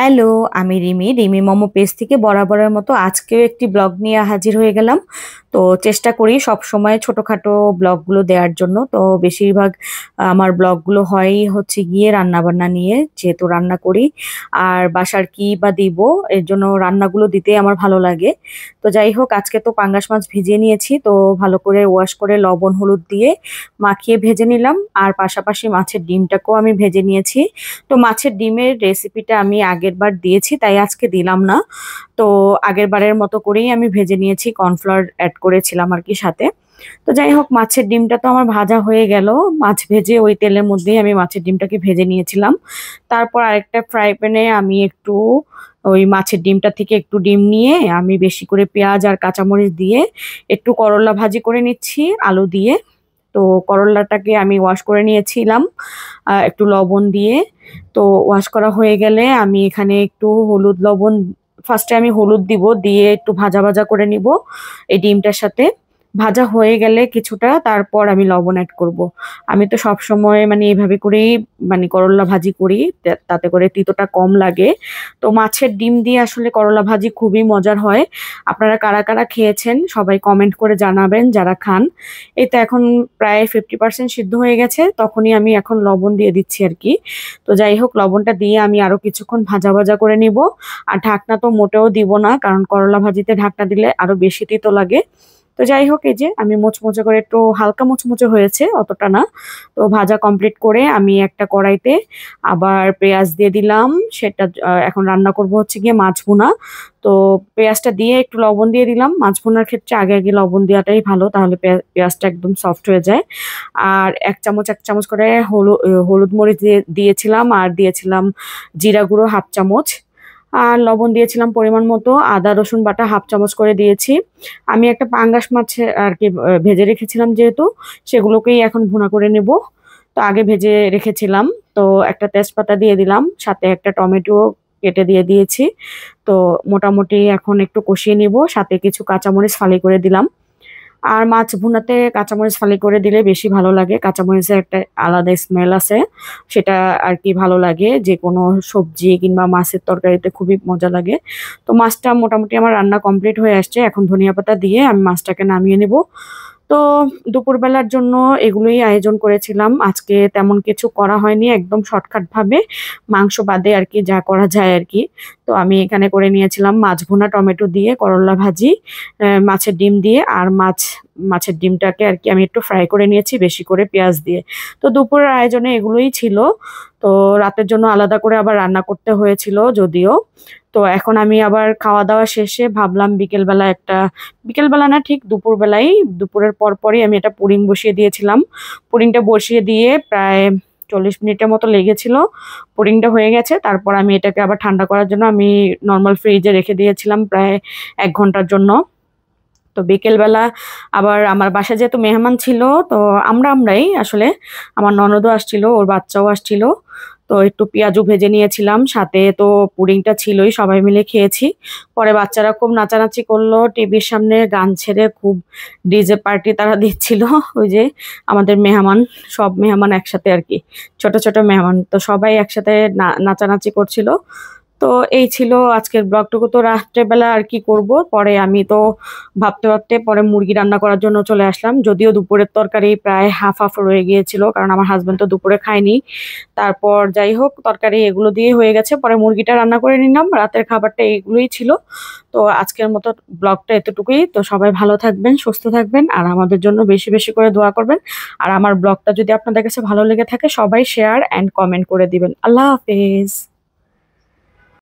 Hello, আমি Rimi momo page থেকে বরাবরের মতো আজকেও একটি ব্লগ নিয়ে হাজির হয়ে গেলাম। তো চেষ্টা করি সব সময় ছোটখাটো ব্লগগুলো দেওয়ার জন্য। তো বেশিরভাগ আমার ব্লগগুলো হয়ই হচ্ছে গিয়ে রান্নাবান্না নিয়ে, যেহেতু রান্না করি আর বাসার কি বা দিব, এর জন্য রান্নাগুলো দিতে আমার ভালো লাগে। তো যাই হোক, আজকে তো পাঙ্গাস মাছ ভিজিয়ে নিয়েছি, তো ভালো করে ওয়াশ করে লবণ হলুদ দিয়ে মাখিয়ে ভেজে নিলাম। আর পাশাপাশি মাছের ডিমটাকেও আমি ভেজে নিয়েছি। তো মাছের ডিমের রেসিপিটা আমি আগের বার দিয়েছি, তাই আজকে দিলাম না। তো আগের বারের মতো করেই আমি ভেজে নিয়েছি, কর্নফ্লাওয়ার অ্যাড করেছিলাম আর কি সাথে। তো যাই হোক, মাছের ডিমটা তো আমার ভাজা হয়ে গেল। মাছ ভেজে ওই তেলের মধ্যেই আমি মাছের ডিমটাকে ভেজে নিয়েছিলাম। তারপর আরেকটা ফ্রাই প্যানে আমি একটু ওই মাছের ডিমটা থেকে একটু ডিম নিয়ে আমি বেশি করে পেঁয়াজ আর কাঁচামরিচ দিয়ে একটু করলা ভাজি করে নিচ্ছি আলু দিয়ে। তো করলাটাকে আমি ওয়াশ করে নিয়েছিলাম একটু লবণ দিয়ে। তো ওয়াশ করা হয়ে গেলে আমি এখানে একটু হলুদ লবণ, ফার্স্টে আমি হলুদ দিব, দিয়ে একটু ভাজা ভাজা করে নিব এই ডিমটার সাথে। ভাজা হয়ে গেলে কিছুটা, তারপর আমি লবণ অ্যাড করব। আমি তো সব সময় মানে এইভাবে করেই মানে করলা ভাজি করি, তাতে করে তিতোটা কম লাগে। তো মাছের ডিম দিয়ে আসলে করলা ভাজি খুবই মজার হয়। আপনারা কারা কারা খেয়েছেন সবাই কমেন্ট করে জানাবেন যারা খান। এই তো এখন প্রায় 50% সিদ্ধ হয়ে গেছে, তখনই আমি এখন লবণ দিয়ে দিচ্ছি আর কি। তো যাই হোক, লবণটা দিয়ে আমি আরো কিছুক্ষণ ভাজা ভাজা করে নিব। আর ঢাকনা তো মোটেও দিব না, কারণ করলা ভাজিতে ঢাকনা দিলে আরো বেশি তিতো লাগে। তো যাই হোক, এই যে আমি মুচমুচে করে, একটু হালকা মুচমুচে হয়েছে, অতটা না। তো ভাজা কমপ্লিট করে আমি একটা কড়াইতে আবার পেঁয়াজ দিয়ে দিলাম। সেটা এখন রান্না করব হচ্ছে গিয়ে মাছ ভুনা। তো পেঁয়াজটা দিয়ে একটু লবণ দিয়ে দিলাম। মাছ ভুনার ক্ষেত্রে আগে আগে লবণ দেওয়াটাই ভালো, তাহলে পেঁয়াজটা একদম সফট হয়ে যায়। আর এক চামচ করে হলুদ মরিচ দিয়েছিলাম, আর দিয়েছিলাম জিরা গুঁড়ো হাফ চামচ। আর লবণ দিয়েছিলাম পরিমাণ মতো, আদা রসুন বাটা হাফ চামচ করে দিয়েছি। আমি একটা পাঙ্গাস মাছ আর কি ভেজে রেখেছিলাম, যেহেতু সেগুলোকেই এখন ভুনা করে নেব। তো আগে ভেজে রেখেছিলাম। তো একটা তেজপাতা দিয়ে দিলাম, সাথে একটা টমেটো কেটে দিয়ে দিয়েছি। তো মোটামুটি এখন একটু কষিয়ে নিব, সাথে কিছু কাঁচামরিচ ফালি করে দিলাম। আর মাছ ভুনাতে কাঁচামরিচ ফালি করে দিলে বেশি ভালো লাগে, কাঁচামরিচের একটা আলাদা স্মেল আছে, সেটা আর কি ভালো লাগে যে কোনো সবজি কিংবা মাছের তরকারিতে, খুবই মজা লাগে। তো মাছটা মোটামুটি আমার রান্না কমপ্লিট হয়ে আসছে, এখন ধনিয়া পাতা দিয়ে আমি মাছটাকে নামিয়ে নেব। তো দুপুরবেলার জন্য এগুলোই আয়োজন করেছিলাম, আজকে তেমন কিছু করা হয়নি, একদম শর্টকাট ভাবে মাংস বাদে আর কি যা করা যায় আর কি। তো আমি এখানে করে নিয়েছিলাম মাছ ভুনা টমেটো দিয়ে, করলা ভাজি, মাছের ডিম দিয়ে, আর মাছের ডিমটাকে আর কি আমি একটু ফ্রাই করে নিয়েছি বেশি করে পেঁয়াজ দিয়ে। তো দুপুরের আয়োজনে এগুলোই ছিল। তো রাতের জন্য আলাদা করে আবার রান্না করতে হয়েছিল যদিও। তো এখন আমি আবার খাওয়া দাওয়া শেষে ভাবলাম বিকেলবেলা না, ঠিক দুপুরবেলায়, দুপুরের পরপরই আমি এটা পুডিং বসিয়ে দিয়েছিলাম। পুডিংটা বসিয়ে দিয়ে প্রায় 40 মিনিটের মতো লেগেছিল। পুডিংটা হয়ে গেছে, তারপর আমি এটাকে আবার ঠান্ডা করার জন্য আমি নর্মাল ফ্রিজে রেখে দিয়েছিলাম প্রায় 1 ঘন্টার জন্য। তো বিকেলবেলা আবার আমার বাসায় যেহেতু মেহমান ছিল, তো আমরাই আসলে, আমার ননদও আসছিল, ওর বাচ্চাও আসছিল। তো একটু পেঁয়াজু ভেজে নিয়েছিলাম সাথে, তো পুডিংটা ছিলই, সবাই মিলে খেয়েছি। পরে বাচ্চারা খুব নাচানাচি করলো টিভির সামনে, গান ছেড়ে খুব ডিজে পার্টি তারা দিচ্ছিল। ওই যে আমাদের মেহমান, সব মেহমান একসাথে আর কি, ছোট ছোট মেহমান, তো সবাই একসাথে নাচানাচি করছিল। তো এই ছিল আজকের ব্লগটুকু। তো রাত্রেবেলা আর কি করব, পরে আমি তো ভাবতে ভাবতে পরে মুরগি রান্না করার জন্য চলে আসলাম, যদিও দুপুরের তরকারি প্রায় হাফ হাফ রয়ে গিয়েছিল, কারণ আমার হাজবেন্ড তো দুপুরে খায়নি। তারপর যাই হোক, তরকারি এগুলো দিয়ে হয়ে গেছে, পরে মুরগিটা রান্না করে নিলাম, রাতের খাবারটা এইগুলোই ছিল। তো আজকের মতো ব্লগটা এতটুকুই। তো সবাই ভালো থাকবেন, সুস্থ থাকবেন, আর আমাদের জন্য বেশি বেশি করে দোয়া করবেন। আর আমার ব্লগটা যদি আপনাদের কাছে ভালো লেগে থাকে, সবাই শেয়ার অ্যান্ড কমেন্ট করে দিবেন। আল্লাহ হাফেজ।